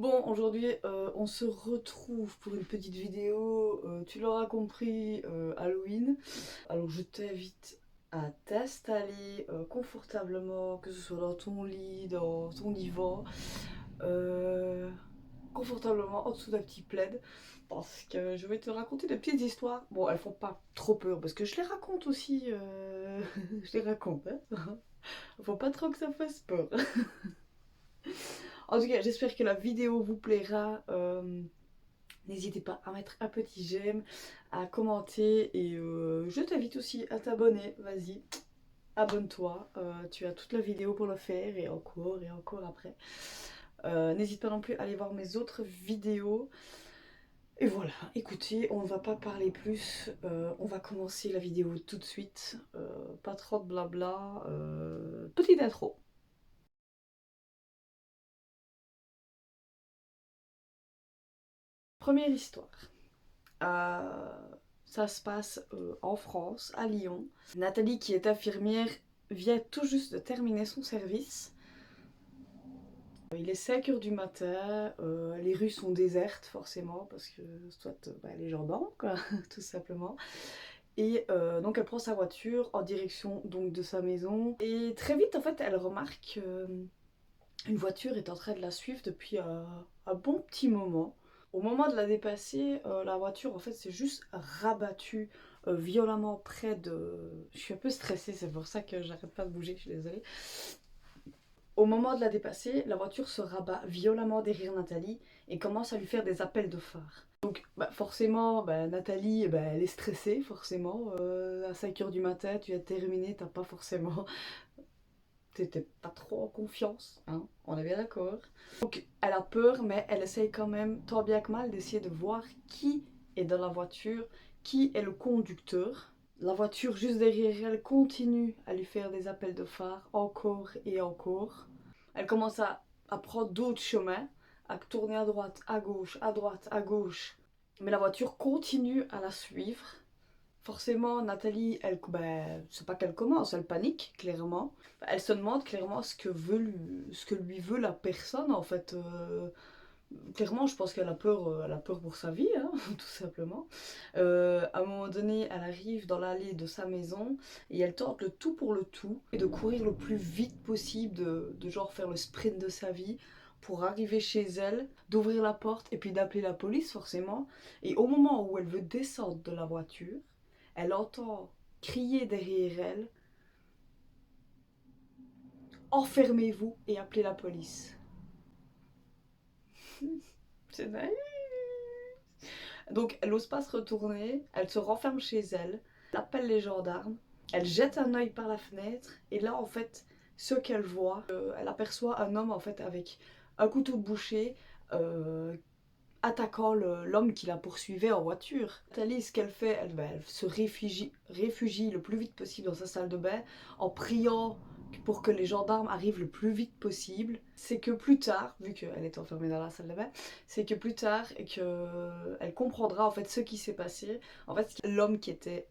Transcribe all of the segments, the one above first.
Bon, aujourd'hui, on se retrouve pour une petite vidéo, tu l'auras compris, Halloween. Alors je t'invite à t'installer confortablement, que ce soit dans ton lit, dans ton divan, euh, confortablement en dessous d'un petit plaid, parce que je vais te raconter des petites histoires. Bon, elles font pas trop peur, parce que je les raconte aussi, je les raconte, hein. Faut pas trop que ça fasse peur. En tout cas, j'espère que la vidéo vous plaira. N'hésitez pas à mettre un petit j'aime, à commenter et je t'invite aussi à t'abonner. Vas-y, abonne-toi. Tu as toute la vidéo pour le faire et encore après. N'hésite pas non plus à aller voir mes autres vidéos. Et voilà, écoutez, on ne va pas parler plus. On va commencer la vidéo tout de suite. Pas trop de blabla. Petite intro. Première histoire. Ça se passe en France, à Lyon. Nathalie, qui est infirmière, vient tout juste de terminer son service. Il est 5 h du matin, les rues sont désertes forcément, parce que soit les gens dorment, quoi, tout simplement. Et donc elle prend sa voiture en direction donc, de sa maison. Et très vite, en fait, elle remarque qu'une voiture est en train de la suivre depuis un bon petit moment. Au moment de la dépasser, la voiture en fait s'est juste rabattue violemment près de... Je suis un peu stressée, c'est pour ça que j'arrête pas de bouger, je suis désolée. Au moment de la dépasser, la voiture se rabat violemment derrière Nathalie et commence à lui faire des appels de phare. Donc forcément, Nathalie, elle est stressée, forcément. À 5 h du matin, tu as terminé, t'as pas forcément... T'étais pas trop en confiance, hein, on est bien d'accord. Donc elle a peur, mais elle essaye quand même, tant bien que mal, d'essayer de voir qui est dans la voiture, qui est le conducteur. La voiture juste derrière elle continue à lui faire des appels de phare, encore et encore. Elle commence à prendre d'autres chemins, à tourner à droite, à gauche, à droite, à gauche. Mais la voiture continue à la suivre. Forcément, Nathalie, c'est pas qu'elle commence, elle panique, clairement. Elle se demande clairement ce que lui veut la personne, en fait. Clairement, je pense qu'elle a peur pour sa vie, hein, tout simplement. À un moment donné, elle arrive dans l'allée de sa maison et elle tente le tout pour le tout et de courir le plus vite possible, de genre faire le sprint de sa vie pour arriver chez elle, d'ouvrir la porte et puis d'appeler la police, forcément. Et au moment où elle veut descendre de la voiture, elle entend crier derrière elle: enfermez-vous et appelez la police. C'est naïf. Donc elle n'ose pas se retourner, elle se renferme chez elle, elle appelle les gendarmes, elle jette un œil par la fenêtre et là en fait ce qu'elle voit, elle aperçoit un homme en fait avec un couteau de boucher attaquant l'homme qui la poursuivait en voiture. Nathalie, ce qu'elle fait, elle se réfugie le plus vite possible dans sa salle de bain en priant pour que les gendarmes arrivent le plus vite possible. C'est que plus tard, vu qu'elle est enfermée dans la salle de bain, c'est que plus tard elle comprendra en fait ce qui s'est passé. En fait, l'homme qui était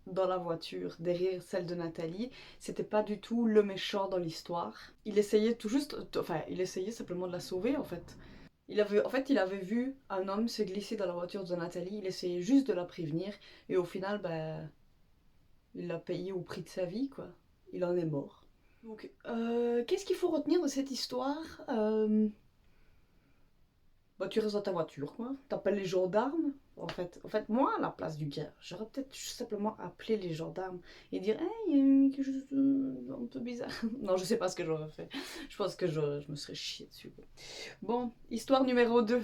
dans la voiture derrière celle de Nathalie, c'était pas du tout le méchant dans l'histoire. Il essayait tout juste, enfin, il essayait simplement de la sauver en fait. Il avait vu un homme se glisser dans la voiture de Nathalie, il essayait juste de la prévenir, et au final, il l'a payé au prix de sa vie, quoi. Il en est mort. Donc, qu'est-ce qu'il faut retenir de cette histoire? Tu restes dans ta voiture, quoi. T'appelles les gendarmes. En fait, moi, à la place du gars, j'aurais peut-être juste simplement appelé les gendarmes et dire: hey, il y a eu quelque chose un peu bizarre. Non, je sais pas ce que j'aurais fait. Je pense que je me serais chié dessus, quoi. Bon, histoire numéro 2.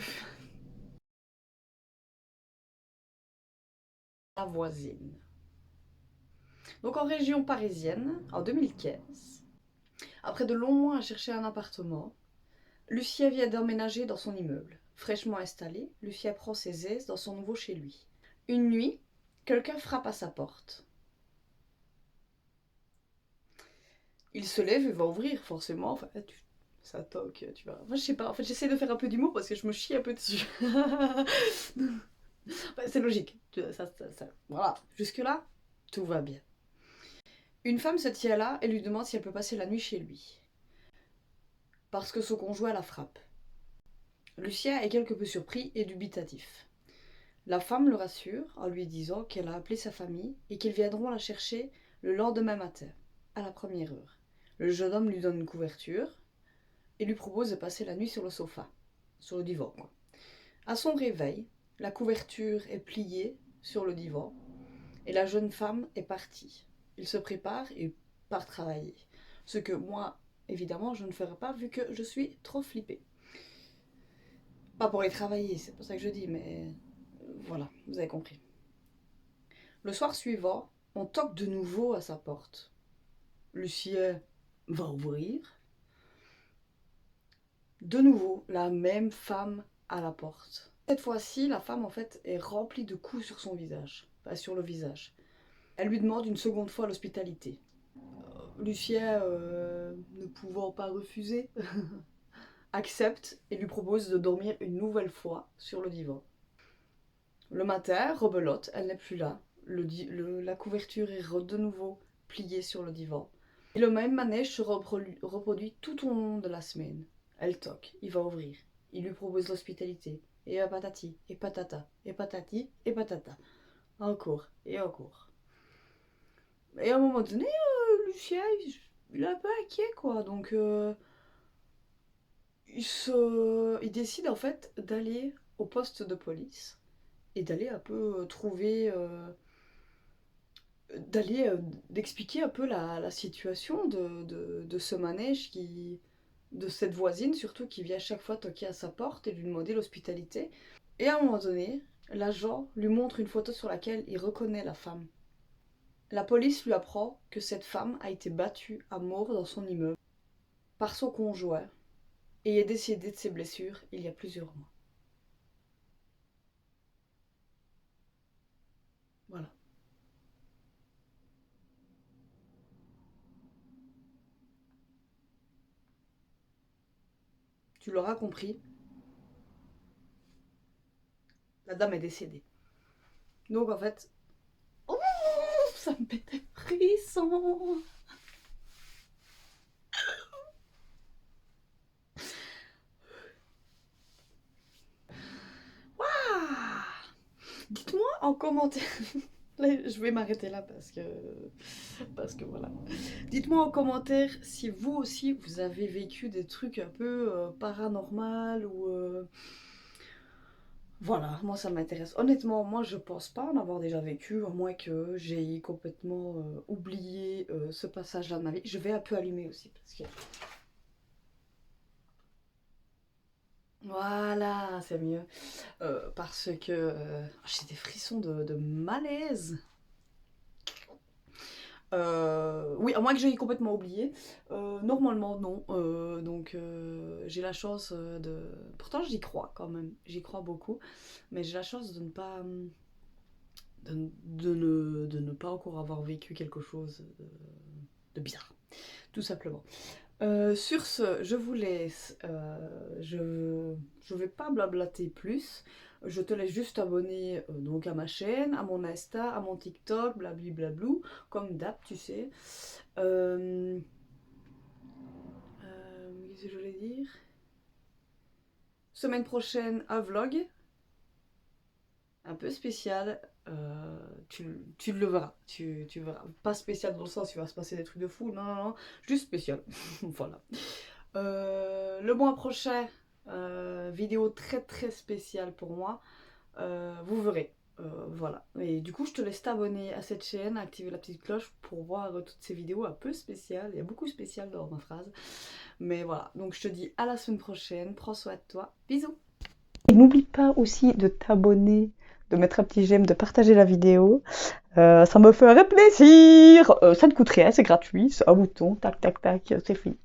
La voisine. Donc en région parisienne, en 2015, après de longs mois à chercher un appartement, Lucia vient d'emménager dans son immeuble. Fraîchement installée, Lucia prend ses aises dans son nouveau chez lui. Une nuit, quelqu'un frappe à sa porte. Il se lève et va ouvrir, forcément. Enfin, ça toque, tu vois. Moi, je sais pas. En fait, j'essaie de faire un peu d'humour parce que je me chie un peu dessus. C'est logique. Voilà. Jusque-là, tout va bien. Une femme se tient là et lui demande si elle peut passer la nuit chez lui, parce que son conjoint la frappe. Lucien est quelque peu surpris et dubitatif. La femme le rassure en lui disant qu'elle a appelé sa famille et qu'ils viendront la chercher le lendemain matin, à la première heure. Le jeune homme lui donne une couverture et lui propose de passer la nuit sur le sofa, sur le divan, quoi. À son réveil, la couverture est pliée sur le divan et la jeune femme est partie. Il se prépare et part travailler. Ce que moi, évidemment, je ne ferai pas vu que je suis trop flippée. Pas pour aller travailler, c'est pour ça que je dis, mais voilà, vous avez compris. Le soir suivant, on toque de nouveau à sa porte. Lucien va ouvrir. De nouveau, la même femme à la porte. Cette fois-ci, la femme en fait est remplie de coups sur son visage, enfin, sur le visage. Elle lui demande une seconde fois l'hospitalité. Lucien, ne pouvant pas refuser, accepte et lui propose de dormir une nouvelle fois sur le divan. Le matin, rebelote, elle n'est plus là. La couverture est de nouveau pliée sur le divan. Et le même manège se reproduit tout au long de la semaine. Elle toque, il va ouvrir. Il lui propose l'hospitalité. Et patati, et patata, et patati, et patata. Encore, et encore. Et à un moment donné, Lucien, il est un peu inquiet, quoi. Donc, il décide en fait d'aller au poste de police et d'aller un peu trouver, d'expliquer un peu la situation de ce manège de cette voisine surtout qui vient chaque fois toquer à sa porte et lui demander l'hospitalité. Et à un moment donné, l'agent lui montre une photo sur laquelle il reconnaît la femme. La police lui apprend que cette femme a été battue à mort dans son immeuble par son conjoint et est décédée de ses blessures il y a plusieurs mois. Voilà. Tu l'auras compris, la dame est décédée. Donc en fait, oh, ça me met des frissons. Ah, dites-moi en commentaire. Là, je vais m'arrêter là parce que voilà. Dites-moi en commentaire si vous aussi vous avez vécu des trucs un peu paranormal ou voilà, moi ça m'intéresse. Honnêtement, moi je pense pas en avoir déjà vécu, à moins que j'ai complètement oublié ce passage-là de ma vie. Je vais un peu allumer aussi parce que voilà, c'est mieux. Parce que j'ai des frissons de malaise. Oui, à moins que j'aie complètement oublié. Normalement, non. Donc, j'ai la chance de... Pourtant, j'y crois quand même. J'y crois beaucoup. Mais j'ai la chance de ne pas... de ne pas encore avoir vécu quelque chose de bizarre. Tout simplement. Sur ce, je vous laisse. Je vais pas blablater plus. Je te laisse juste t'abonner donc à ma chaîne, à mon Insta, à mon TikTok, blabli-blablou, comme d'hab, tu sais. Qu'est-ce que je voulais dire? Semaine prochaine, un vlog un peu spécial. Tu le verras, tu verras. Pas spécial dans le sens où il va se passer des trucs de fou, non, non, non, juste spécial. Voilà. Le mois prochain, vidéo très très spéciale pour moi. Vous verrez. Voilà. Et du coup, je te laisse t'abonner à cette chaîne, activer la petite cloche pour voir toutes ces vidéos un peu spéciales. Il y a beaucoup de spécial dans ma phrase. Mais voilà. Donc, je te dis à la semaine prochaine. Prends soin de toi. Bisous. Et n'oublie pas aussi de t'abonner, de mettre un petit j'aime, de partager la vidéo. Ça me ferait plaisir. Ça ne coûte rien, c'est gratuit. C'est un bouton, tac, tac, tac, c'est fini.